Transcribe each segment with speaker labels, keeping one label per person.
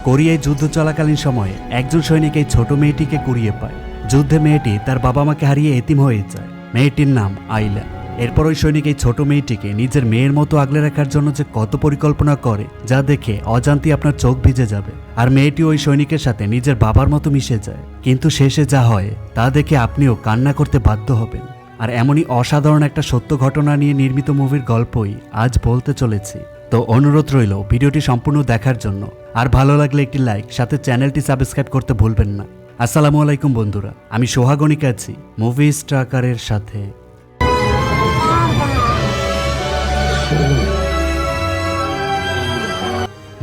Speaker 1: কোরিয়ায় যুদ্ধ চলাকালীন সময়ে একজন সৈনিক এই ছোট মেয়েটিকে কুড়িয়ে পায়। যুদ্ধে মেয়েটি তার বাবা মাকে হারিয়ে এতিম হয়ে যায়। মেয়েটির নাম আইলা। এরপর ওই সৈনিক এই ছোট মেয়েটিকে নিজের মেয়ের মতো আগলে রাখার জন্য যে কত পরিকল্পনা করে যা দেখে অজান্তে আপনার চোখ ভিজে যাবে। আর মেয়েটি ওই সৈনিকের সাথে নিজের বাবার মতো মিশে যায়, কিন্তু শেষে যা হয় তা দেখে আপনিও কান্না করতে বাধ্য হবেন। আর এমনই অসাধারণ একটা সত্য ঘটনা নিয়ে নির্মিত মুভির গল্পই আজ বলতে চলেছি। তো অনুরোধ রইল ভিডিওটি সম্পূর্ণ দেখার জন্য। আর ভালো লাগলে একটি লাইক, সাথে চ্যানেলটি সাবস্ক্রাইব করতে ভুলবেন না। আসসালামু আলাইকুম বন্ধুরা, আমি সোহাগনিক আছি মুভি স্ট্রাকারের সাথে।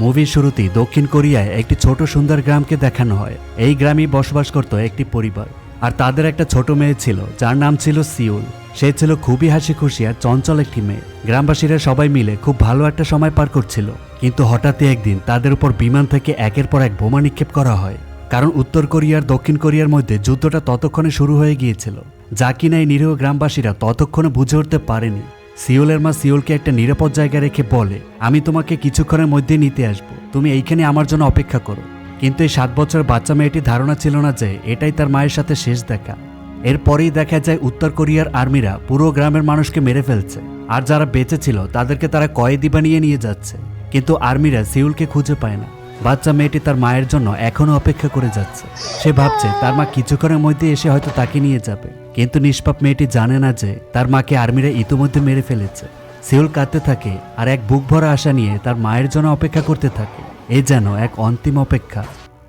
Speaker 1: মুভির শুরুতেই দক্ষিণ কোরিয়ায় একটি ছোট সুন্দর গ্রামকে দেখানো হয়। এই গ্রামেই বসবাস করত একটি পরিবার, আর তাদের একটা ছোট মেয়ে ছিল যার নাম ছিল সিউল। সে ছিল খুবই হাসি খুশি আর চঞ্চল একটি মেয়ে। গ্রামবাসীরা সবাই মিলে খুব ভালো একটা সময় পার করছিল, কিন্তু হঠাৎই একদিন তাদের উপর বিমান থেকে একের পর এক বোমা নিক্ষেপ করা হয়। কারণ উত্তর কোরিয়া আর দক্ষিণ কোরিয়ার মধ্যে যুদ্ধটা ততক্ষণে শুরু হয়ে গিয়েছিল, যা কিনা এই নিরীহ গ্রামবাসীরা ততক্ষণে বুঝে উঠতে পারেনি। সিউলের মা সিউলকে একটা নিরাপদ জায়গায় রেখে বলে, আমি তোমাকে কিছুক্ষণের মধ্যে নিতে আসবো, তুমি এইখানে আমার জন্য অপেক্ষা করো। কিন্তু এই 7 বছরের বাচ্চা মেয়েটির ধারণা ছিল না যে এটাই তার মায়ের সাথে শেষ দেখা। এরপরেই দেখা যায় উত্তর কোরিয়ার আর্মিরা পুরো গ্রামের মানুষকে মেরে ফেলছে, আর যারা বেঁচে ছিল তাদেরকে তারা কয়েদি বানিয়ে নিয়ে যাচ্ছে। কিন্তু আর্মিরা সিউলকে খুঁজে পায় না। বাচ্চা মেয়েটি তার মায়ের জন্য এখনো অপেক্ষা করে যাচ্ছে। সে ভাবছে তার মা কিছুক্ষণের মধ্যে এসে হয়তো তাকে নিয়ে যাবে, কিন্তু নিষ্পাপ মেয়েটি জানে না যে তার মাকে আর্মিরা ইতিমধ্যে মেরে ফেলেছে। সিউল কাঁদতে থাকে আর এক বুক ভরা আশা নিয়ে তার মায়ের জন্য অপেক্ষা করতে থাকে। এ যেন এক অন্তিম অপেক্ষা।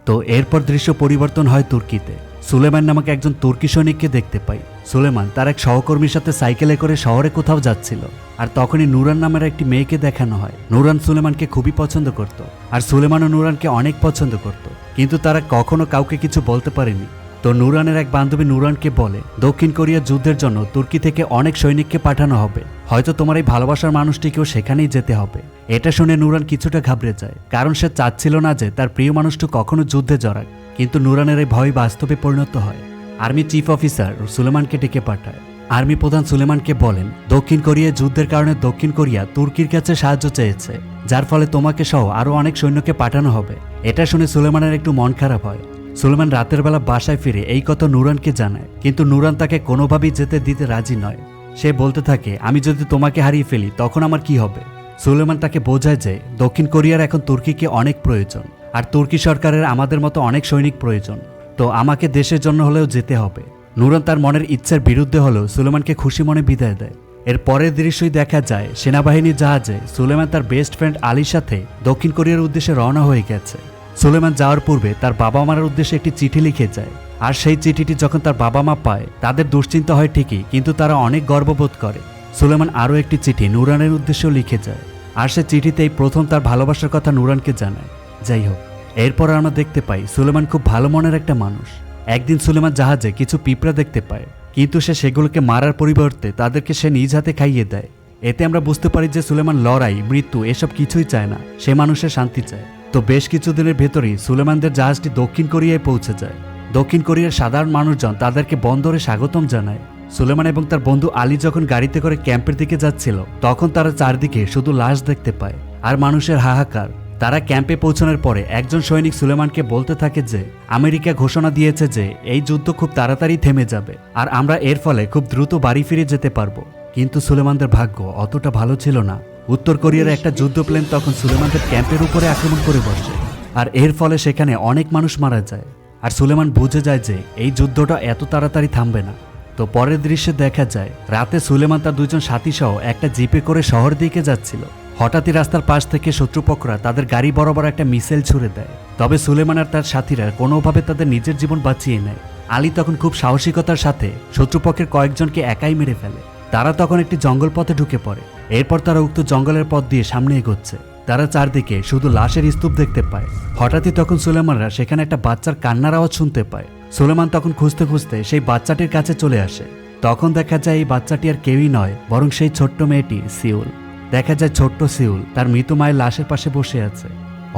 Speaker 1: তো এরপর দৃশ্য পরিবর্তন হয় তুর্কিতে। সুলেমান নামক একজন তুর্কি সৈনিককে দেখতে পাই। সুলেমান তার এক সহকর্মীর সাথে সাইকেলে করে শহরে কোথাও যাচ্ছিল, আর তখনই নুরান নামের একটি মেয়েকে দেখানো হয়। নুরান সুলেমানকে খুবই পছন্দ করত, আর সুলেমানও নুরানকে অনেক পছন্দ করত, কিন্তু তারা কখনো কাউকে কিছু বলতে পারেনি। তো নুরানের এক বান্ধবী নুরানকে বলে, দক্ষিণ কোরিয়া যুদ্ধের জন্য তুর্কি থেকে অনেক সৈনিককে পাঠানো হবে, হয়তো তোমার এই ভালোবাসার মানুষটিকেও সেখানেই যেতে হবে। এটা শুনে নুরান কিছুটা ঘাবড়ে যায়, কারণ সে চাচ্ছিল না যে তার প্রিয় মানুষটি কখনো যুদ্ধে জড়াক। কিন্তু নুরানের এই ভয় বাস্তবে পরিণত হয়। আর্মি চিফ অফিসার সুলেমানকে ডেকে পাঠায়। আর্মি প্রধান সুলেমানকে বলেন, দক্ষিণ কোরিয়া যুদ্ধের কারণে দক্ষিণ কোরিয়া তুর্কির কাছে সাহায্য চেয়েছে, যার ফলে তোমাকে সহ আরো অনেক সৈন্যকে পাঠানো হবে। এটা শুনে সুলেমানের একটু মন খারাপ হয়। সুলেমান রাতের বেলা বাসায় ফিরে এই কথা নুরানকে জানায়, কিন্তু নুরান তাকে কোনোভাবেই যেতে দিতে রাজি নয়। সে বলতে থাকে, আমি যদি তোমাকে হারিয়ে ফেলি তখন আমার কি হবে। সুলেমান তাকে বোঝায় যে দক্ষিণ কোরিয়ার এখন তুর্কিকে অনেক প্রয়োজন, আর তুর্কি সরকারের আমাদের মতো অনেক সৈনিক প্রয়োজন, তো আমাকে দেশের জন্য হলেও যেতে হবে। নুরান তার মনের ইচ্ছার বিরুদ্ধে হলেও সুলেমানকে খুশি মনে বিদায় দেয়। এর পরের দৃশ্যই দেখা যায় সেনাবাহিনীর জাহাজে সুলেমান তার বেস্ট ফ্রেন্ড আলীর সাথে দক্ষিণ কোরিয়ার উদ্দেশ্যে রওনা হয়ে গেছে। সুলেমান যাওয়ার পূর্বে তার বাবা মার উদ্দেশ্যে একটি চিঠি লিখে যায়, আর সেই চিঠিটি যখন তার বাবা মা পায় তাদের দুশ্চিন্তা হয় ঠিকই, কিন্তু তারা অনেক গর্ববোধ করে। সুলেমান আরও একটি চিঠি নুরানের উদ্দেশ্যেও লিখে যায়, আর সে চিঠিতেই প্রথম তার ভালোবাসার কথা নুরানকে জানায়। যাই হোক, এরপর আমরা দেখতে পাই সুলেমান খুব ভালো মনের একটা মানুষ। একদিন সুলেমান জাহাজে কিছু পিঁপড়া দেখতে পায়, কিন্তু সে সেগুলোকে মারার পরিবর্তে তাদেরকে সে নিজ হাতে খাইয়ে দেয়। এতে আমরা বুঝতে পারি যে সুলেমান লড়াই, মৃত্যু এসব কিছুই চায় না, সে মানুষের শান্তি চায়। তো বেশ কিছুদিনের ভেতরেই সুলেমানদের জাহাজটি দক্ষিণ কোরিয়ায় পৌঁছে যায়। দক্ষিণ কোরিয়ার সাধারণ মানুষজন তাদেরকে বন্দরে স্বাগতম জানায়। সুলেমান এবং তার বন্ধু আলী যখন গাড়িতে করে ক্যাম্পের দিকে যাচ্ছিল, তখন তারা চারদিকে শুধু লাশ দেখতে পায় আর মানুষের হাহাকার। তারা ক্যাম্পে পৌঁছানোর পরে একজন সৈনিক সুলেমানকে বলতে থাকে যে আমেরিকা ঘোষণা দিয়েছে যে এই যুদ্ধ খুব তাড়াতাড়ি থেমে যাবে, আর আমরা এর ফলে খুব দ্রুত বাড়ি ফিরে যেতে পারবো। কিন্তু সুলেমানদের ভাগ্য অতটা ভালো ছিল না। উত্তর কোরিয়ার একটা যুদ্ধ প্লেন তখন সুলেমানদের ক্যাম্পের উপরে আক্রমণ করে বসে, আর এর ফলে সেখানে অনেক মানুষ মারা যায়। আর সুলেমান বুঝে যায় যে এই যুদ্ধটা এত তাড়াতাড়ি থামবে না। তো পরের দৃশ্যে দেখা যায় রাতে সুলেমান তার 2জন সাথী সহ একটা জিপে করে শহর দিকে যাচ্ছিল। হঠাৎই রাস্তার পাশ থেকে শত্রুপক্ষরা তাদের গাড়ি বরাবর একটা মিসাইল ছুড়ে দেয়। তবে সুলেমান আর তার সাথীরা কোনোভাবে তাদের নিজের জীবন বাঁচিয়ে নেয়। আলী তখন খুব সাহসিকতার সাথে শত্রুপক্ষের কয়েকজনকে একাই মেরে ফেলে। তারা তখন একটি জঙ্গল পথে ঢুকে পড়ে। এরপর তারা উক্ত জঙ্গলের পথ দিয়ে সামনে এগোচ্ছে। তারা চারদিকে শুধু লাশের স্তূপ দেখতে পায়। হঠাৎই তখন সুলেমানরা সেখানে একটা বাচ্চার কান্নার আওয়াজ শুনতে পায়। সুলেমান তখন খুঁজতে খুঁজতে সেই বাচ্চাটির কাছে চলে আসে। তখন দেখা যায় এই বাচ্চাটি আর কেউই নয়, বরং সেই ছোট্ট মেয়েটি সিউল। দেখা যায় ছোট্ট সিউল তার মৃত মায়ের লাশের পাশে বসে আছে।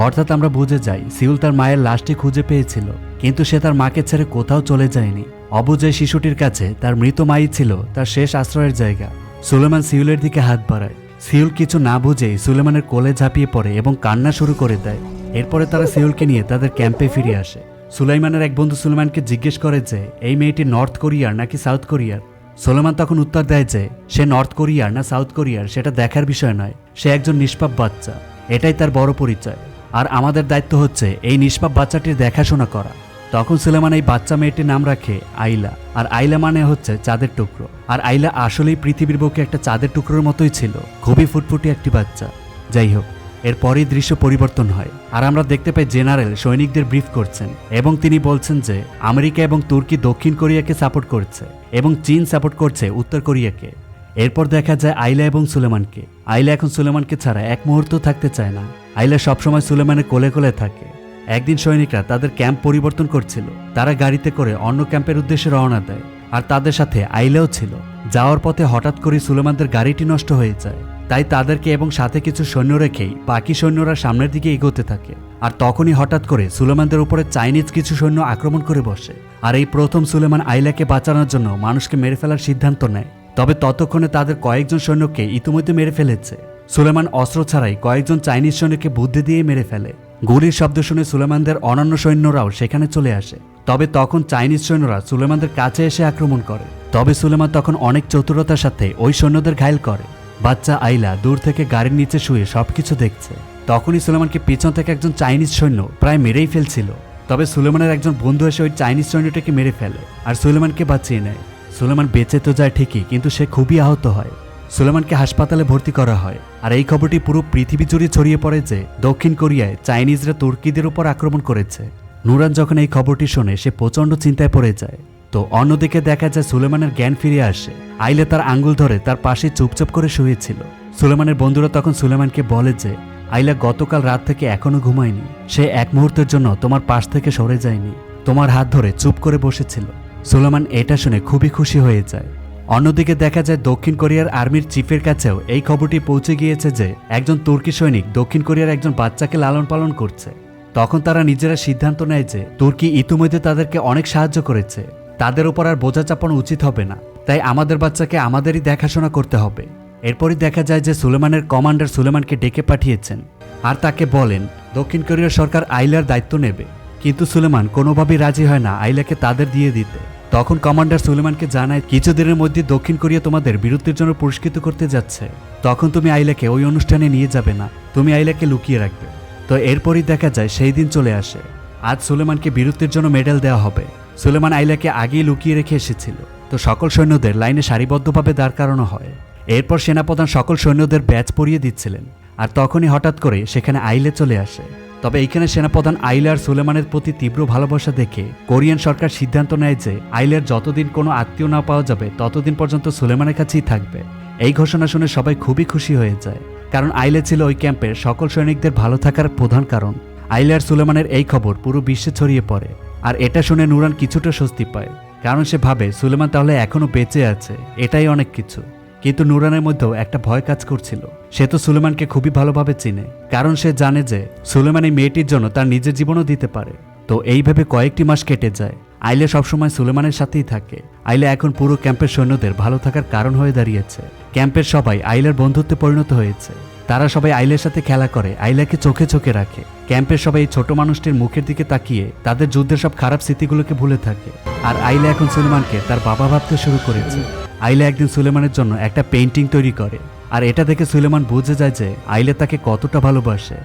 Speaker 1: অর্থাৎ আমরা বুঝে যাই সিউল তার মায়ের লাশটি খুঁজে পেয়েছিল, কিন্তু সে তার মাকে ছেড়ে কোথাও চলে যায়নি। অবুঝ শিশুটির কাছে তার মৃত মাই ছিল তার শেষ আশ্রয়ের জায়গা। সুলেমান সিউলের দিকে হাত বাড়ায়। সিউল কিছু না বুঝেই সুলেমানের কোলে ঝাঁপিয়ে পড়ে এবং কান্না শুরু করে দেয়। এরপরে তারা সিউলকে নিয়ে তাদের ক্যাম্পে ফিরে আসে। সুলাইমানের এক বন্ধু সুলেমানকে জিজ্ঞেস করে যে এই মেয়েটি নর্থ কোরিয়ার নাকি সাউথ কোরিয়ার। সুলেমান তখন উত্তর দেয় যে সে নর্থ কোরিয়ার না সাউথ কোরিয়ার সেটা দেখার বিষয় নয়, সে একজন নিষ্পাপ বাচ্চা, এটাই তার বড় পরিচয়, আর আমাদের দায়িত্ব হচ্ছে এই নিষ্পাপ বাচ্চাটির দেখাশোনা করা। তখন সুলেমান এই বাচ্চা মেয়েটির নাম রাখে আইলা, আর আইলা মানে হচ্ছে চাঁদের টুকরো। আর আইলা আসলেই পৃথিবীর বুকে একটা চাঁদের টুকরোর মতোই ছিল, খুবই ফুটফুটি একটি বাচ্চা। যাই হোক, এরপরই দৃশ্য পরিবর্তন হয় আর আমরা দেখতে পাই জেনারেল সৈনিকদের ব্রিফ করছেন এবং তিনি বলছেন যে আমেরিকা এবং তুর্কি দক্ষিণ কোরিয়াকে সাপোর্ট করছে এবং চীন সাপোর্ট করছে উত্তর কোরিয়াকে। এরপর দেখা যায় আইলা এবং সুলেমানকে। আইলা এখন সুলেমানকে ছাড়া এক মুহূর্ত থাকতে চায় না। আইলা সবসময় সুলেমানের কোলে কোলে থাকে। একদিন সৈনিকরা তাদের ক্যাম্প পরিবর্তন করছিল, তারা গাড়িতে করে অন্য ক্যাম্পের উদ্দেশ্যে রওনা দেয় আর তাদের সাথে আইলাও ছিল। যাওয়ার পথে হঠাৎ করে সুলেমানদের গাড়িটি নষ্ট হয়ে যায়, তাই তাদেরকে এবং সাথে কিছু সৈন্য রেখেই বাকি সৈন্যরা সামনের দিকে এগোতে থাকে। আর তখনই হঠাৎ করে সুলেমানদের উপরে চাইনিজ কিছু সৈন্য আক্রমণ করে বসে। আর এই প্রথম সুলেমান আইলাকে বাঁচানোর জন্য মানুষকে মেরে ফেলার সিদ্ধান্ত নেয়। তবে ততক্ষণে তাদের কয়েকজন সৈন্যকে ইতিমধ্যে মেরে ফেলেছে। সুলেমান অস্ত্র ছাড়াই কয়েকজন চাইনিজ সৈন্যকে বুদ্ধি দিয়ে মেরে ফেলে। গুলির শব্দ শুনে সুলেমানদের অন্যান্য সৈন্যরাও সেখানে চলে আসে। তবে তখন চাইনিজ সৈন্যরা সুলেমানদের কাছে এসে আক্রমণ করে। তবে সুলেমান তখন অনেক চতুরতার সাথে ওই সৈন্যদের ঘায়েল করে। বাচ্চা আইলা দূর থেকে গাড়ির নিচে শুয়ে সবকিছু দেখছে। তখনই সুলেমানকে পিছন থেকে একজন চাইনিজ সৈন্য প্রায় মেরেই ফেলছিল। তবে সুলেমানের একজন বন্ধু এসে ওই চাইনিজ সৈন্যটাকে মেরে ফেলে আর সুলেমানকে বাঁচিয়ে নেয়। সুলেমান বেঁচে তো যায় ঠিকই, কিন্তু সে খুবই আহত হয়। সুলেমানকে হাসপাতালে ভর্তি করা হয়। আর এই খবরটি পুরো পৃথিবী জুড়ে ছড়িয়ে পড়ে যে দক্ষিণ কোরিয়ায় চাইনিজরা তুর্কিদের উপর আক্রমণ করেছে। নুরান যখন এই খবরটি শোনে সে প্রচণ্ড চিন্তায় পড়ে যায়। তো অন্যদিকে দেখা যায় সুলেমানের জ্ঞান ফিরে আসে। আইলে তার আঙ্গুল ধরে তার পাশে চুপচাপ করে শুয়েছিল। সুলেমানের বন্ধুরা তখন সুলেমানকে বলে যে আইলা গতকাল রাত থেকে এখনো ঘুমায়নি, সে এক মুহূর্তের জন্য তোমার পাশ থেকে সরে যায়নি, তোমার হাত ধরে চুপ করে বসেছিল। সুলেমান এটা শুনে খুবই খুশি হয়ে যায়। অন্যদিকে দেখা যায় দক্ষিণ কোরিয়ার আর্মির চিফের কাছেও এই খবরটি পৌঁছে গিয়েছে যে একজন তুর্কি সৈনিক দক্ষিণ কোরিয়ার একজন বাচ্চাকে লালন পালন করছে। তখন তারা নিজেরা সিদ্ধান্ত নেয় যে তুর্কি ইতিমধ্যে তাদেরকে অনেক সাহায্য করেছে, তাদের উপর আর বোঝা চাপানো উচিত হবে না, তাই আমাদের বাচ্চাকে আমাদেরই দেখাশোনা করতে হবে। এরপরই দেখা যায় যে সুলেমানের কমান্ডার সুলেমানকে ডেকে পাঠিয়েছেন আর তাকে বলেন দক্ষিণ কোরিয়ার সরকার আইলার দায়িত্ব নেবে। কিন্তু সুলেমান কোনোভাবেই রাজি হয় না আইলাকে তাদের দিয়ে দিতে। তখন কমান্ডার সুলেমানকে জানায় কিছুদিনের মধ্যে দক্ষিণ কোরিয়া তোমাদের বীরত্বের জন্য পুরস্কৃত করতে যাচ্ছে, তখন তুমি আইলাকে ওই অনুষ্ঠানে নিয়ে যাবে না, তুমি আইলাকে লুকিয়ে রাখবে। তো এরপরই দেখা যায় সেই দিন চলে আসে। আজ সুলেমানকে বীরত্বের জন্য মেডেল দেওয়া হবে। সুলেমান আইলাকে আগেই লুকিয়ে রেখে এসেছিল। তো সকল সৈন্যদের লাইনে সারিবদ্ধভাবে দাঁড় করানো হয়। এরপর সেনাপ্রধান সকল সৈন্যদের ব্যাচ পরিয়ে দিচ্ছিলেন আর তখনই হঠাৎ করে সেখানে আইলে চলে আসে। তবে এইখানে সেনাপ্রধান আইলা আর সুলেমানের প্রতি তীব্র ভালোবাসা দেখে কোরিয়ান সরকার সিদ্ধান্ত নেয় যে আইলার যতদিন কোনো আত্মীয় না পাওয়া যাবে ততদিন পর্যন্ত সুলেমানের কাছেই থাকবে। এই ঘোষণা শুনে সবাই খুবই খুশি হয়ে যায়, কারণ আইলা ছিল ওই ক্যাম্পের সকল সৈনিকদের ভালো থাকার প্রধান কারণ। আইলা আর সুলেমানের এই খবর পুরো বিশ্বে ছড়িয়ে পড়ে আর এটা শুনে নুরান কিছুটা স্বস্তি পায়, কারণ সে ভাবে সুলেমান তাহলে এখনো বেঁচে আছে, এটাই অনেক কিছু। কিন্তু নুরানের মধ্যেও একটা ভয় কাজ করছিল। সে তো সুলেমানকে খুবই ভালোভাবে চিনে, কারণ সে জানে যে সুলেমান এই মেয়েটির জন্য তার নিজের জীবনও দিতে পারে। তো এইভাবে কয়েকটি মাস কেটে যায়। আইলা সবসময় সুলেমানের সাথেই থাকে। আইলা এখন পুরো ক্যাম্পের সৈন্যদের ভালো থাকার কারণ হয়ে দাঁড়িয়েছে। ক্যাম্পের সবাই আইলার বন্ধুত্বে পরিণত হয়েছে। তারা সবাই আইলার সাথে খেলা করে, আইলাকে চোখে চোখে রাখে। ক্যাম্পের সবাই এই ছোট মানুষটির মুখের দিকে তাকিয়ে তাদের যুদ্ধের সব খারাপ স্মৃতিগুলোকে ভুলে থাকে। আর আইলা এখন সুলেমানকে তার বাবা ভাবতে শুরু করেছে। আইলা একদিন সুলেমানের জন্য একটা পেইন্টিং তৈরি করে আর এটা দেখে সুলেমান বুঝে যায় যে আইলা তাকে কতটা ভালোবাসে।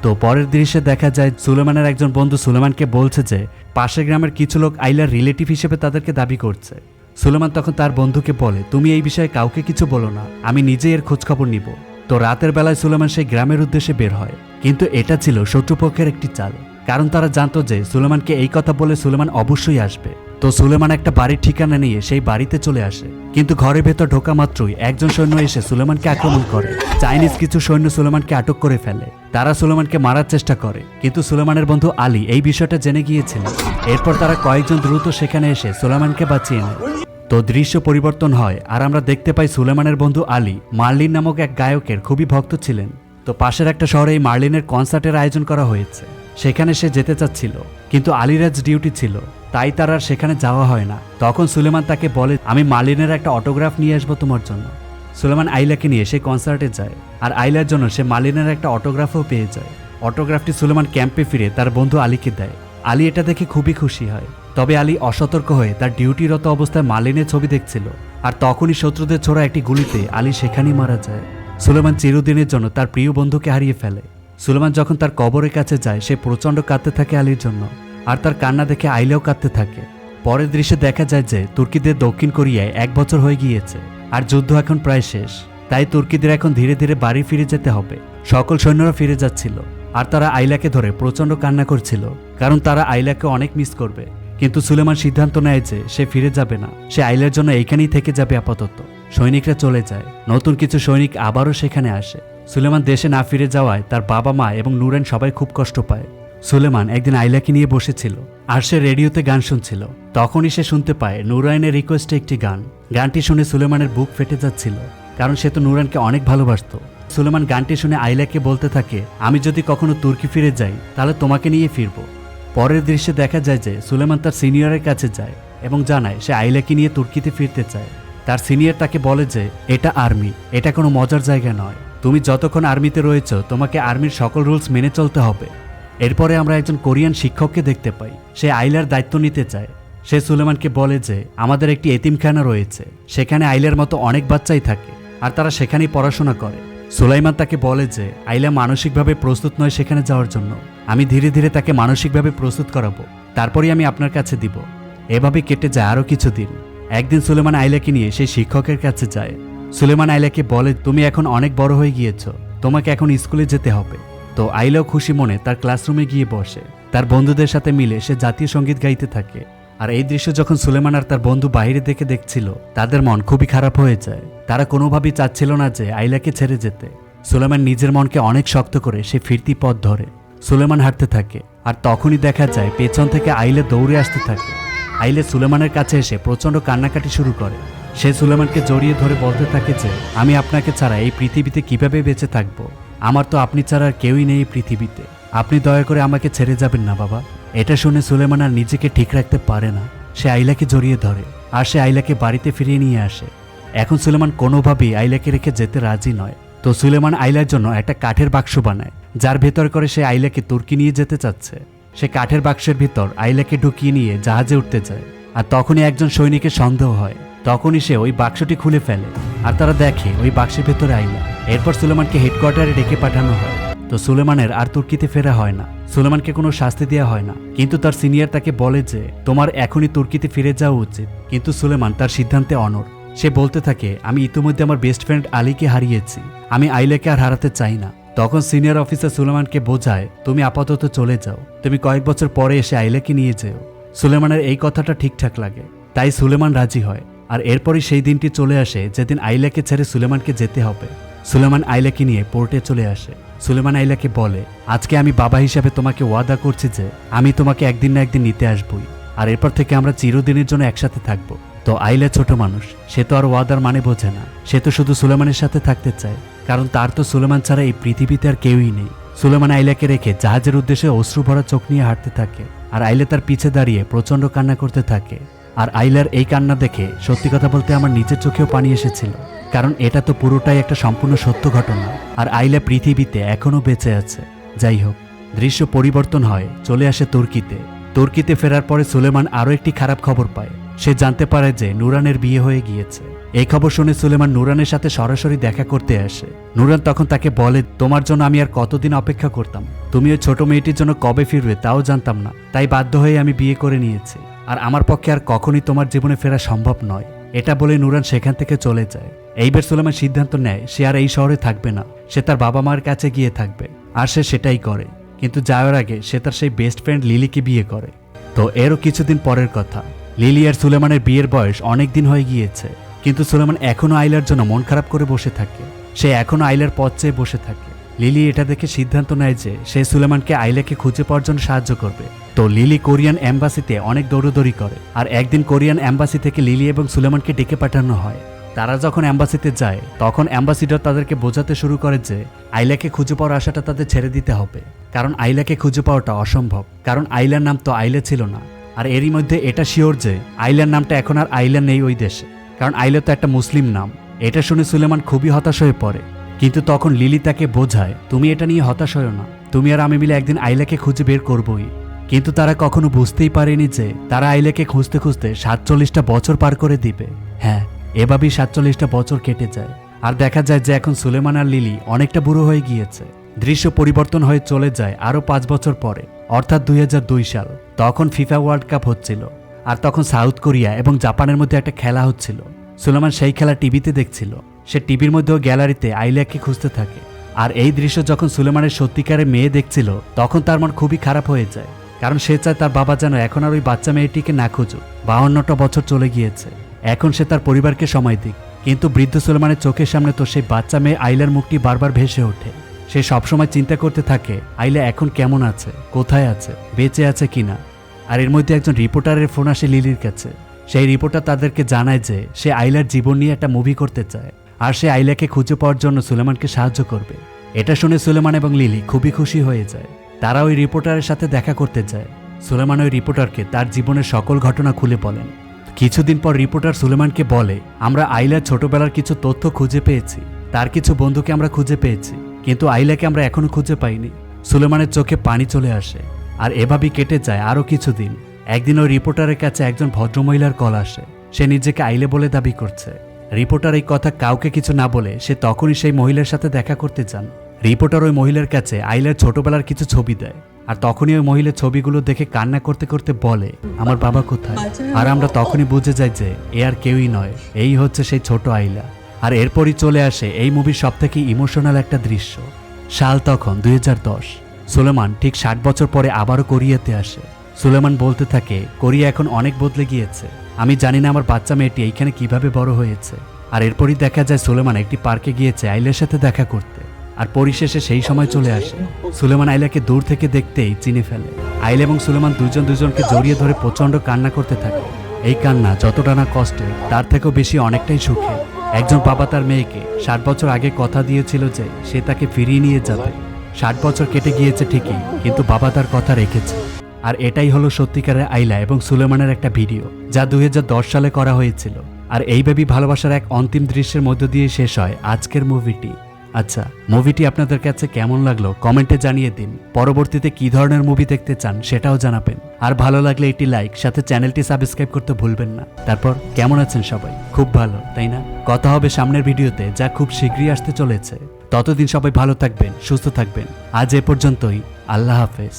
Speaker 1: তো পরের দৃশ্যে দেখা যায় সুলেমানের একজন বন্ধু সুলেমানকে বলছে যে পাশের গ্রামের কিছু লোক আইলার রিলেটিভ হিসেবে তাদেরকে দাবি করছে। সুলেমান তখন তার বন্ধুকে বলে তুমি এই বিষয়ে কাউকে কিছু বলো না, আমি নিজেই এর খোঁজখবর নিব। তো রাতের বেলায় সুলেমান সেই গ্রামের উদ্দেশ্যে বের হয়, কিন্তু এটা ছিল শত্রুপক্ষের একটি চাল, কারণ তারা জানতো যে সুলেমানকে এই কথা বলে সুলেমান অবশ্যই আসবে। তো সুলেমান একটা বাড়ির ঠিকানা নিয়ে সেই বাড়িতে চলে আসে, কিন্তু ঘরের ভেতর ঢোকা মাত্রই একজন সৈন্য এসে সুলেমানকে আক্রমণ করে। চাইনিজ কিছু সৈন্য সুলেমানকে আটক করে ফেলে। তারা সুলেমানকে মারার চেষ্টা করে, কিন্তু সুলেমানের বন্ধু আলী এই বিষয়টা জেনে গিয়েছিল। এরপর তারা কয়েকজন দ্রুত সেখানে এসে সুলেমানকে বাঁচিয়ে নেয়। তো দৃশ্য পরিবর্তন হয় আর আমরা দেখতে পাই সুলেমানের বন্ধু আলী মার্লিন নামক এক গায়কের খুবই ভক্ত ছিলেন। তো পাশের একটা শহরে এই মার্লিনের কনসার্টের আয়োজন করা হয়েছে, সেখানে সে যেতে চাচ্ছিল, কিন্তু আলীরাজ ডিউটি ছিল, তাই তার আর সেখানে যাওয়া হয় না। তখন সুলেমান তাকে বলে আমি মার্লিনের একটা অটোগ্রাফ নিয়ে আসবো তোমার জন্য। সুলেমান আইলাকে নিয়ে সে কনসার্টে যায়, আর আইলার জন্য সে মালিনের একটা অটোগ্রাফও পেয়ে যায়। অটোগ্রাফটি সুলেমান ক্যাম্পে ফিরে তার বন্ধু আলীকে দেয়। আলী এটা দেখে খুবই খুশি হয়। তবে আলী অসতর্ক হয়ে তার ডিউটিরত অবস্থায় মালিনের ছবি দেখছিল, আর তখনই শত্রুদের ছোড়া একটি গুলিতে আলী সেখানেই মারা যায়। সুলেমান চিরদিনের জন্য তার প্রিয় বন্ধুকে হারিয়ে ফেলে। সুলেমান যখন তার কবরের কাছে যায়, সে প্রচণ্ড কাঁদতে থাকে আলীর জন্য, আর তার কান্না দেখে আইলাও কাঁদতে থাকে। পরের দৃশ্যে দেখা যায় যে তুর্কিদের দক্ষিণ কোরিয়ায় 1 বছর হয়ে গিয়েছে, আর যুদ্ধ এখন প্রায় শেষ। তাই তুর্কিদের এখন ধীরে ধীরে বাড়ি ফিরে যেতে হবে। সকল সৈন্যরা ফিরে যাচ্ছিল, আর তারা আইলাকে ধরে প্রচণ্ড কান্না করছিল, কারণ তারা আইলাকে অনেক মিস করবে। কিন্তু সুলেমান সিদ্ধান্ত নেয় যে সে ফিরে যাবে না, সে আইলার জন্য এইখানেই থেকে যাবে আপাতত। সৈনিকরা চলে যায়, নতুন কিছু সৈনিক আবারও সেখানে আসে। সুলেমান দেশে না ফিরে যাওয়ায় তার বাবা মা এবং নুরাইন সবাই খুব কষ্ট পায়। সুলেমান একদিন আইলাকে নিয়ে বসেছিল, আর সে রেডিওতে গান শুনছিল। তখনই সে শুনতে পায় নুরাইনের রিকোয়েস্টে একটি গান। গানটি শুনে সুলেমানের বুক ফেটে যাচ্ছিল, কারণ সে তো নুরাইনকে অনেক ভালোবাসত। সুলেমান গানটি শুনে আইলাকে বলতে থাকে, আমি যদি কখনো তুর্কি ফিরে যাই তাহলে তোমাকে নিয়ে ফিরব। পরের দৃশ্যে দেখা যায় যে সুলেমান তার সিনিয়রের কাছে যায় এবং জানায় সে আইলাকে নিয়ে তুর্কিতে ফিরতে চায়। তার সিনিয়র তাকে বলে যে এটা আর্মি, এটা কোনো মজার জায়গা নয়। তুমি যতক্ষণ আর্মিতে রয়েছ তোমাকে আর্মির সকল রুলস মেনে চলতে হবে। এরপরে আমরা একজন কোরিয়ান শিক্ষককে দেখতে পাই। সে আইলার দায়িত্ব নিতে চায়। সে সুলেমানকে বলে যে আমাদের একটি এতিমখানা রয়েছে, সেখানে আইলার মতো অনেক বাচ্চাই থাকে, আর তারা সেখানেই পড়াশোনা করে। সুলাইমান তাকে বলে যে আইলা মানসিকভাবে প্রস্তুত নয় সেখানে যাওয়ার জন্য। আমি ধীরে ধীরে তাকে মানসিকভাবে প্রস্তুত করাবো, তারপরই আমি আপনার কাছে দিব। এভাবে কেটে যায় আরও কিছুদিন। একদিন সুলেমান আইলাকে নিয়ে সেই শিক্ষকের কাছে যায়। সুলেমান আইলাকে বলে, তুমি এখন অনেক বড় হয়ে গিয়েছ, তোমাকে এখন স্কুলে যেতে হবে। তো আইলাও খুশি মনে তার ক্লাসরুমে গিয়ে বসে। তার বন্ধুদের সাথে মিলে সে জাতীয় সঙ্গীত গাইতে থাকে। আর এই দৃশ্য যখন সুলেমান আর তার বন্ধু বাইরে থেকে দেখছিল, তাদের মন খুবই খারাপ হয়ে যায়। তারা কোনোভাবেই চাচ্ছিল না যে আইলাকে ছেড়ে যেতে। সুলেমান নিজের মনকে অনেক শক্ত করে সে ফিরতি পথ ধরে। সুলেমান হাঁটতে থাকে, আর তখনই দেখা যায় পেছন থেকে আইলা দৌড়ে আসতে থাকে। আইলা সুলেমানের কাছে এসে প্রচণ্ড কান্নাকাটি শুরু করে। সে সুলেমানকে জড়িয়ে ধরে বলতে থাকে যে আমি আপনাকে ছাড়া এই পৃথিবীতে কিভাবে বেঁচে থাকবো। আমার তো আপনি ছাড়া আর কেউই নেই এই পৃথিবীতে। আপনি দয়া করে আমাকে ছেড়ে যাবেন না বাবা। এটা শুনে সুলেমান আর নিজেকে ঠিক রাখতে পারে না। সে আইলাকে জড়িয়ে ধরে, আর সে আইলাকে বাড়িতে ফিরিয়ে নিয়ে আসে। এখন সুলেমান কোনোভাবেই আইলাকে রেখে যেতে রাজি নয়। তো সুলেমান আইলার জন্য একটা কাঠের বাক্স বানায়, যার ভেতর করে সে আইলাকে তুর্কি নিয়ে যেতে চাচ্ছে। সে কাঠের বাক্সের ভিতর আইলাকে ঢুকিয়ে নিয়ে জাহাজে উঠতে যায়। আর তখনই একজন সৈনিকের সন্দেহ হয়। তখনই সে ওই বাক্সটি খুলে ফেলে, আর তারা দেখে ওই বাক্সের ভেতরে আইলা। এরপর সুলেমানকে হেডকোয়ার্টারে ডেকে পাঠানো হয়। তো সুলেমানের আর তুর্কিতে ফেরা হয় না। সুলেমানকে কোনো শাস্তি দেওয়া হয় না, কিন্তু তার সিনিয়র তাকে বলে যে তোমার এখনই তুর্কিতে ফিরে যাওয়া উচিত। কিন্তু সুলেমান তার সিদ্ধান্তে অনড়। সে বলতে থাকে, আমি ইতিমধ্যে আমার বেস্ট ফ্রেন্ড আলীকে হারিয়েছি, আমি আইলাকে আর হারাতে চাই না। তখন সিনিয়র অফিসার সুলেমানকে বোঝায়, তুমি আপাতত চলে যাও, তুমি কয়েক বছর পরে এসে আইলাকে নিয়ে যেও। সুলেমানের এই কথাটা ঠিকঠাক লাগে, তাই সুলেমান রাজি হয়। আর এরপরই সেই দিনটি চলে আসে যেদিন আইলাকে ছেড়ে সুলেমানকে যেতে হবে। সুলেমান আইলাকে নিয়ে পোর্টে চলে আসে। সুলেমান আইলাকে বলে, আজকে আমি বাবা হিসাবে তোমাকে ওয়াদা করছি যে আমি তোমাকে একদিন না একদিন নিতে আসবই, আর এরপর থেকে আমরা চিরদিনের জন্য একসাথে থাকবো। তো আইলা ছোট মানুষ, সে তো আর ওয়াদার মানে বোঝে না। সে তো শুধু সুলেমানের সাথে থাকতে চায়, কারণ তার তো সুলেমান ছাড়া এই পৃথিবীতে আর কেউই নেই। সুলেমান আইলাকে রেখে জাহাজের উদ্দেশ্যে অশ্রু ভরা চোখ নিয়ে হাঁটতে থাকে, আর আইলা তার পিছে দাঁড়িয়ে প্রচণ্ড কান্না করতে থাকে। আর আইলার এই কান্না দেখে সত্যি কথা বলতে আমার নিজের চোখেও পানি এসেছিল, কারণ এটা তো পুরোটাই একটা সম্পূর্ণ সত্য ঘটনা। আর আইলা পৃথিবীতে এখনো বেঁচে আছে। যাই হোক, দৃশ্য পরিবর্তন হয়, চলে আসে তুর্কিতে। তুর্কিতে ফেরার পরে সুলেমান আরও একটি খারাপ খবর পায়। সে জানতে পারে যে নুরানের বিয়ে হয়ে গিয়েছে। এই খবর শুনে সুলেমান নুরানের সাথে সরাসরি দেখা করতে আসে। নুরান তখন তাকে বলে, তোমার জন্য আমি আর কতদিন অপেক্ষা করতাম, তুমি ওই ছোট মেয়েটির জন্য কবে ফিরবে তাও জানতাম না, তাই বাধ্য হয়ে আমি বিয়ে করে নিয়েছি। আর আমার পক্ষে আর কখনই তোমার জীবনে ফেরা সম্ভব নয়। এটা বলে নুরান সেখান থেকে চলে যায়। এইবার সুলেমান সিদ্ধান্ত নেয় সে আর এই শহরে থাকবে না, সে তার বাবা মার কাছে গিয়ে থাকবে। আর সে সেটাই করে, কিন্তু যাওয়ার আগে সে তার সেই বেস্ট ফ্রেন্ড লিলিকে বিয়ে করে। তো এরও কিছুদিন পরের কথা। লিলি আর সুলেমানের বিয়ের বয়স অনেক দিন হয়ে গিয়েছে, কিন্তু সুলেমান এখনো আইলার জন্য মন খারাপ করে বসে থাকে। সে এখনো আইলার পথ চেয়ে বসে থাকে। লিলি এটা দেখে সিদ্ধান্ত নেয় যে সে সুলেমানকে আইলাকে খুঁজে পাওয়ার জন্য সাহায্য করবে। তো লিলি কোরিয়ান এম্বাসিতে অনেক দৌড়দৌড়ি করে, আর একদিন কোরিয়ান এম্বাসি থেকে লিলি এবং সুলেমানকে ডেকে পাঠানো হয়। তারা যখন এম্বাসিতে যায়, তখন অ্যাম্বাসিডর তাদেরকে বোঝাতে শুরু করে যে আইলাকে খুঁজে পাওয়ার আশাটা তাদের ছেড়ে দিতে হবে, কারণ আইলাকে খুঁজে পাওয়াটা অসম্ভব, কারণ আইলার নাম তো আইলা ছিল না। আর এরই মধ্যে এটা শিওর যে আইলার নামটা এখন আর আইলা নেই ওই দেশে, কারণ আইলা তো একটা মুসলিম নাম। এটা শুনে সুলেমান খুবই হতাশ হয়ে পড়ে, কিন্তু তখন লিলি তাকে বোঝায়, তুমি এটা নিয়ে হতাশ হও না, তুমি আর আমি মিলে একদিন আইলাকে খুঁজে বের করবই। কিন্তু তারা কখনো বুঝতেই পারেনি যে তারা আইলাকে খুঁজতে খুঁজতে 47টা বছর পার করে দিবে। হ্যাঁ, এভাবেই 47টা বছর কেটে যায়। আর দেখা যায় যে এখন সুলেমান আর লিলি অনেকটা বুড়ো হয়ে গিয়েছে। দৃশ্য পরিবর্তন হয়ে চলে যায় আরও 5 বছর পরে, অর্থাৎ 2002 সাল। তখন ফিফা ওয়ার্ল্ড কাপ হচ্ছিল, আর তখন সাউথ কোরিয়া এবং জাপানের মধ্যে একটা খেলা হচ্ছিল। সুলেমান সেই খেলা টিভিতে দেখছিল। সে টিভির মধ্যেও গ্যালারিতে আইলাকে খুঁজতে থাকে। আর এই দৃশ্য যখন সুলেমানের সত্যিকারের মেয়ে দেখছিল, তখন তার মন খুবই খারাপ হয়ে যায়, কারণ সে চায় তার বাবা যেন এখন আর ওই বাচ্চা মেয়েটিকে না খুঁজুক। 52টা বছর চলে গিয়েছে, এখন সে তার পরিবারকে সময় দিক। কিন্তু বৃদ্ধ সুলেমানের চোখের সামনে তো সেই বাচ্চা মেয়ে আইলার মুখটি বারবার ভেসে ওঠে। সে সবসময় চিন্তা করতে থাকে আইলা এখন কেমন আছে, কোথায় আছে, বেঁচে আছে কিনা। আর এর মধ্যে একজন রিপোর্টারের ফোন আসে লিলির কাছে। সেই রিপোর্টার তাদেরকে জানায় যে সে আইলার জীবন নিয়ে একটা মুভি করতে চায়, আর সে আইলাকে খুঁজে পাওয়ার জন্য সুলেমানকে সাহায্য করবে। এটা শুনে সুলেমান এবং লিলি খুবই খুশি হয়ে যায়। তারা ওই রিপোর্টারের সাথে দেখা করতে যায়। সুলেমান ওই রিপোর্টারকে তার জীবনের সকল ঘটনা খুলে বলেন। কিছুদিন পর রিপোর্টার সুলেমানকে বলে, আমরা আইলার ছোটবেলার কিছু তথ্য খুঁজে পেয়েছি, তার কিছু বন্ধুকে আমরা খুঁজে পেয়েছি, কিন্তু আইলাকে আমরা এখনো খুঁজে পাইনি। সুলেমানের চোখে পানি চলে আসে। আর এভাবেই কেটে যায় আরও কিছুদিন। একদিন ওই রিপোর্টারের কাছে একজন ভদ্রমহিলার কল আসে। সে নিজেকে আইলে বলে দাবি করছে। রিপোর্টার এই কথা কাউকে কিছু না বলে সে তখনই সেই মহিলার সাথে দেখা করতে যান। রিপোর্টার ওই মহিলার কাছে আইলার ছোটবেলার কিছু ছবি দেয়, আর তখনই ওই মহিলার ছবিগুলো দেখে কান্না করতে করতে বলে, আমার বাবা কোথায়। আর আমরা তখনই বুঝে যাই যে এ আর কেউই নয়, এই হচ্ছে সেই ছোট আইলা। আর এরপরই চলে আসে এই মুভির সবথেকে ইমোশনাল একটা দৃশ্য। সাল তখন 2010। সুলেমান ঠিক 60 বছর পরে আবারও কোরিয়াতে আসে। সুলেমান বলতে থাকে, কোরিয়া এখন অনেক বদলে গিয়েছে, আমি জানি না আমার বাচ্চা মেয়েটি এইখানে কিভাবে বড় হয়েছে। আর এরপরই দেখা যায় সুলেমান একটি পার্কে গিয়েছে আইলার সাথে দেখা করতে। আর পরিশেষে সেই সময় চলে আসে। সুলেমান আইলাকে দূর থেকে দেখতেই চিনে ফেলে। আইলা এবং সুলেমান দুজনকে জড়িয়ে ধরে প্রচণ্ড কান্না করতে থাকে। এই কান্না যতটা না কষ্টের, তার থেকেও বেশি অনেকটাই সুখের। একজন বাবা তার মেয়েকে 60 বছর আগে কথা দিয়েছিল যে সে তাকে ফিরিয়ে নিয়ে যাবে। 60 বছর কেটে গিয়েছে ঠিকই, কিন্তু বাবা তার কথা রেখেছে। আর এটাই হলো সত্যিকারের আইলা এবং সুলেমানের একটা ভিডিও, যা 2010 সালে করা হয়েছিল। আর এইভাবেই ভালোবাসার এক অন্তিম দৃশ্যের মধ্য দিয়ে শেষ হয় আজকের মুভিটি। আচ্ছা, মুভিটি আপনাদের কাছে কেমন লাগলো কমেন্টে জানিয়ে দিন। পরবর্তীতে কি ধরনের মুভি দেখতে চান সেটাও জানাবেন। আর ভালো লাগলে একটি লাইক, সাথে চ্যানেলটি সাবস্ক্রাইব করতে ভুলবেন না। তারপর কেমন আছেন সবাই? খুব ভালো, তাই না? কথা হবে সামনের ভিডিওতে, যা খুব শীঘ্রই আসতে চলেছে। ততদিন সবাই ভালো থাকবেন, সুস্থ থাকবেন। আজ এ পর্যন্তই। আল্লাহ হাফেজ।